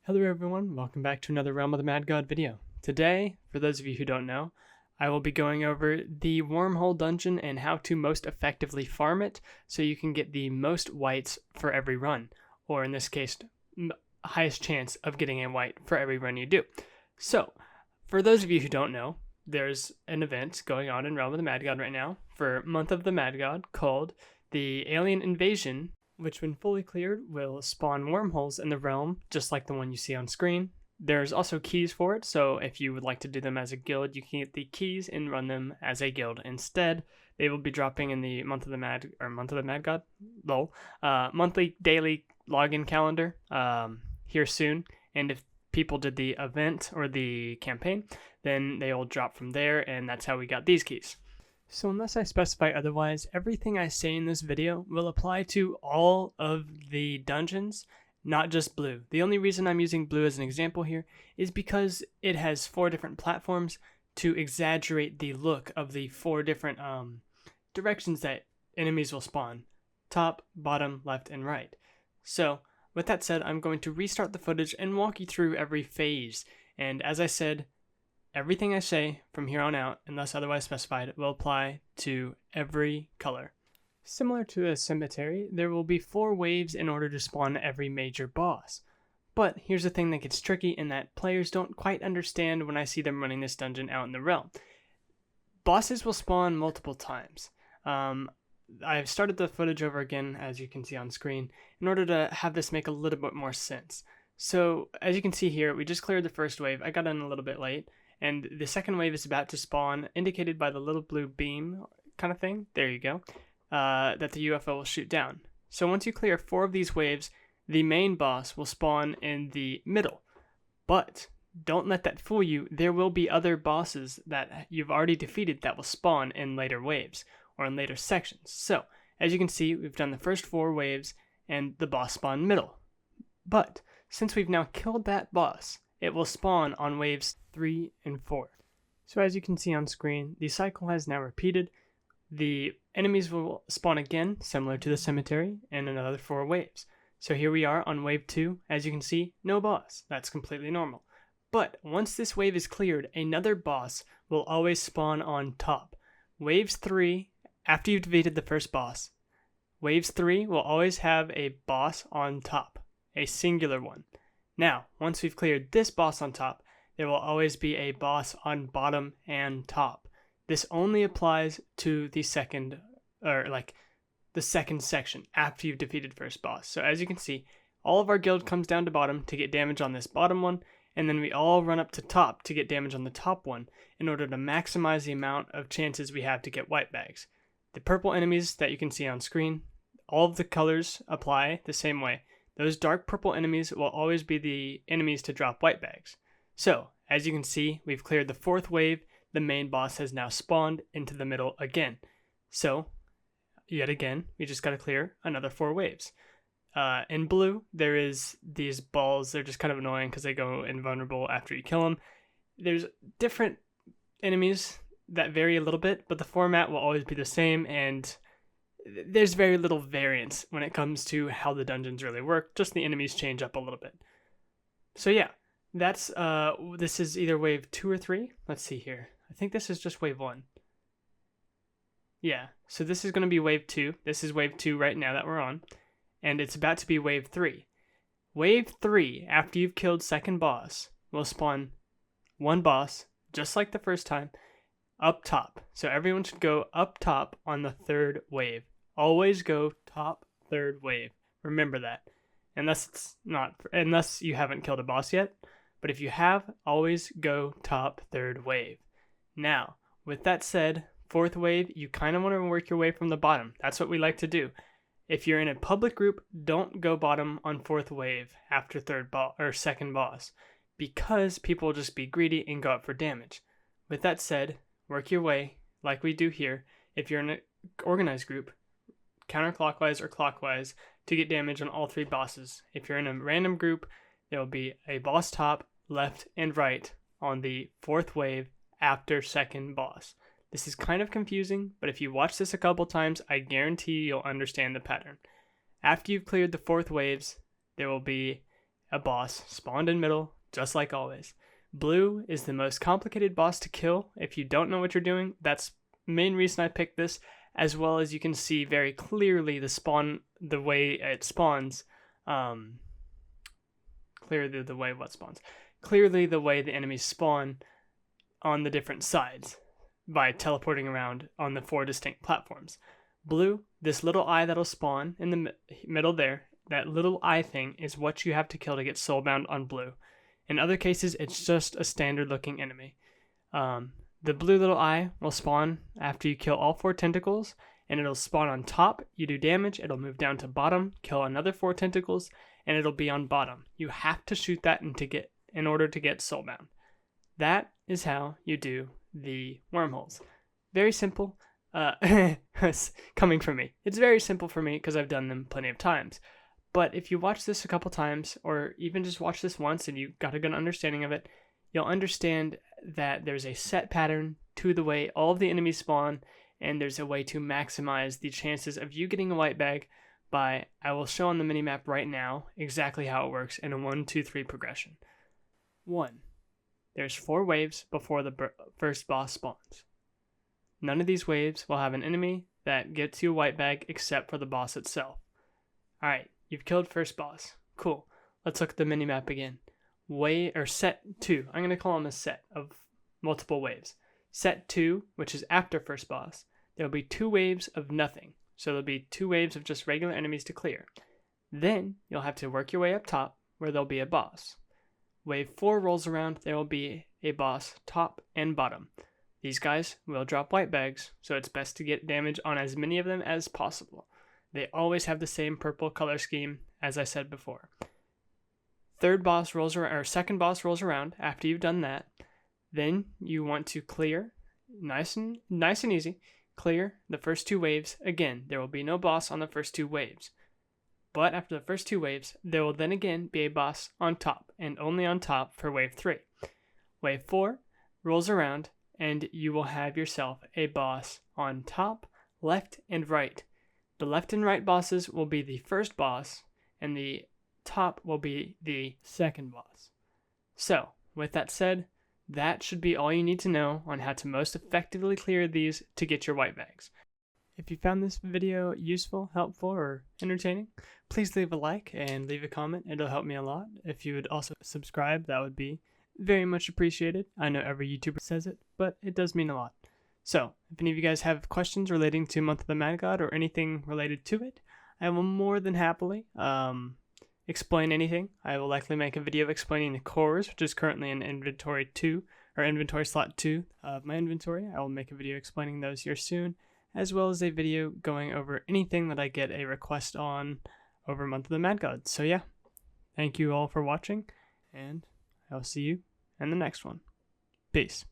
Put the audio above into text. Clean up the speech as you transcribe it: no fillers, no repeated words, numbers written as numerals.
Hello everyone, welcome back to another Realm of the Mad God video. Today, for those of you who don't know, I will be going over the Wormhole Dungeon and how to most effectively farm it so you can get the most whites for every run, or in this case, highest chance of getting a white for every run you do. So, for those of you who don't know, there's an event going on in Realm of the Mad God right now for Month of the Mad God called the Alien Invasion, which when fully cleared will spawn wormholes in the realm, just like the one you see on screen. There's also keys for it, so if you would like to do them as a guild, you can get the keys and run them as a guild instead. They will be dropping in the Month of the Mad God, monthly daily login calendar here soon. And if people did the event or the campaign, then they will drop from there, and that's how we got these keys. So unless I specify otherwise, everything I say in this video will apply to all of the dungeons, not just blue. The only reason I'm using blue as an example here is because it has 4 different platforms to exaggerate the look of the 4 different directions that enemies will spawn. Top, bottom, left, and right. So with that said, I'm going to restart the footage and walk you through every phase. And as I said, everything I say from here on out, unless otherwise specified, will apply to every color. Similar to a cemetery, there will be 4 waves in order to spawn every major boss. But here's the thing that gets tricky in that players don't quite understand when I see them running this dungeon out in the realm. Bosses will spawn multiple times. I've started the footage over again, as you can see on screen, in order to have this make a little bit more sense. So, as you can see here, we just cleared the first wave. I got in a little bit late. And the second wave is about to spawn, indicated by the little blue beam kind of thing. There you go. That the UFO will shoot down. So once you clear 4 of these waves, the main boss will spawn in the middle. But don't let that fool you. There will be other bosses that you've already defeated that will spawn in later waves or in later sections. So as you can see, we've done the first 4 waves and the boss spawned middle. But since we've now killed that boss, it will spawn on waves 3 and 4. So as you can see on screen, the cycle has now repeated. The enemies will spawn again, similar to the cemetery, in another 4 waves. So here we are on wave 2. As you can see, no boss. That's completely normal. But once this wave is cleared, another boss will always spawn on top. Waves 3, after you've defeated the first boss, waves 3 will always have a boss on top, a singular one. Now, once we've cleared this boss on top, there will always be a boss on bottom and top. This only applies to the second section after you've defeated first boss. So as you can see, all of our guild comes down to bottom to get damage on this bottom one, and then we all run up to top to get damage on the top one in order to maximize the amount of chances we have to get white bags. The purple enemies that you can see on screen, all of the colors apply the same way. Those dark purple enemies will always be the enemies to drop white bags. So, as you can see, we've cleared the 4th wave. The main boss has now spawned into the middle again. So, yet again, we just got to clear another 4 waves. In blue, there is these balls. They're just kind of annoying because they go invulnerable after you kill them. There's different enemies that vary a little bit, but the format will always be the same, and there's very little variance when it comes to how the dungeons really work. Just the enemies change up a little bit. So yeah, that's this is either wave 2 or 3. Let's see here. I think this is just wave 1. Yeah, so this is going to be wave 2. This is wave 2 right now that we're on, and it's about to be wave 3. Wave 3, after you've killed second boss, will spawn one boss, just like the first time, up top. So everyone should go up top on the 3rd wave. Always go top 3rd wave. Remember that. Unless you haven't killed a boss yet. But if you have, always go top 3rd wave. Now, with that said, 4th wave, you kind of want to work your way from the bottom. That's what we like to do. If you're in a public group, don't go bottom on 4th wave after 2nd boss, because people will just be greedy and go up for damage. With that said, work your way, like we do here, if you're in an organized group, counterclockwise or clockwise, to get damage on all 3 bosses. If you're in a random group, there will be a boss top, left, and right on the 4th wave after 2nd boss. This is kind of confusing, but if you watch this a couple times, I guarantee you'll understand the pattern. After you've cleared the 4th waves, there will be a boss spawned in middle, just like always. Blue is the most complicated boss to kill. If you don't know what you're doing, that's the main reason I picked this, as well as you can see very clearly the way it spawns. Clearly the way the enemies spawn on the different sides by teleporting around on the 4 distinct platforms. Blue, this little eye that'll spawn in the middle there, that little eye thing is what you have to kill to get soulbound on blue. In other cases, it's just a standard looking enemy. The blue little eye will spawn after you kill all 4 tentacles, and it'll spawn on top, you do damage, it'll move down to bottom, kill another 4 tentacles, and it'll be on bottom. You have to shoot that in order to get soulbound. That is how you do the wormholes. Very simple. Coming from me. It's very simple for me because I've done them plenty of times. But if you watch this a couple times, or even just watch this once and you got a good understanding of it, you'll understand that there's a set pattern to the way all of the enemies spawn, and there's a way to maximize the chances of you getting a white bag by, I will show on the minimap right now exactly how it works in a 1, 2, 3 progression. 1. There's 4 waves before the first boss spawns. None of these waves will have an enemy that gets you a white bag except for the boss itself. Alright, you've killed first boss. Cool. Let's look at the minimap again. Set 2. I'm going to call them a set of multiple waves. Set 2, which is after first boss, there will be 2 waves of nothing. So there'll be 2 waves of just regular enemies to clear. Then you'll have to work your way up top where there'll be a boss. Wave 4 rolls around, there will be a boss top and bottom. These guys will drop white bags, so it's best to get damage on as many of them as possible. They always have the same purple color scheme, as I said before. Second boss rolls around after you've done that. Then you want to clear, nice and easy, clear the first 2 waves. Again, there will be no boss on the first 2 waves. But after the first 2 waves, there will then again be a boss on top, and only on top for wave 3. Wave 4 rolls around, and you will have yourself a boss on top, left, and right. The left and right bosses will be the first boss, and the top will be the second boss. So, with that said, that should be all you need to know on how to most effectively clear these to get your white bags. If you found this video useful, helpful, or entertaining, please leave a like and leave a comment. It'll help me a lot. If you would also subscribe, that would be very much appreciated. I know every YouTuber says it, but it does mean a lot. So, if any of you guys have questions relating to Month of the Mad God or anything related to it, I will more than happily explain anything. I will likely make a video explaining the cores, which is currently in inventory slot 2 of my inventory. I will make a video explaining those here soon, as well as a video going over anything that I get a request on over Month of the Mad God. So yeah, thank you all for watching, and I'll see you in the next one. Peace.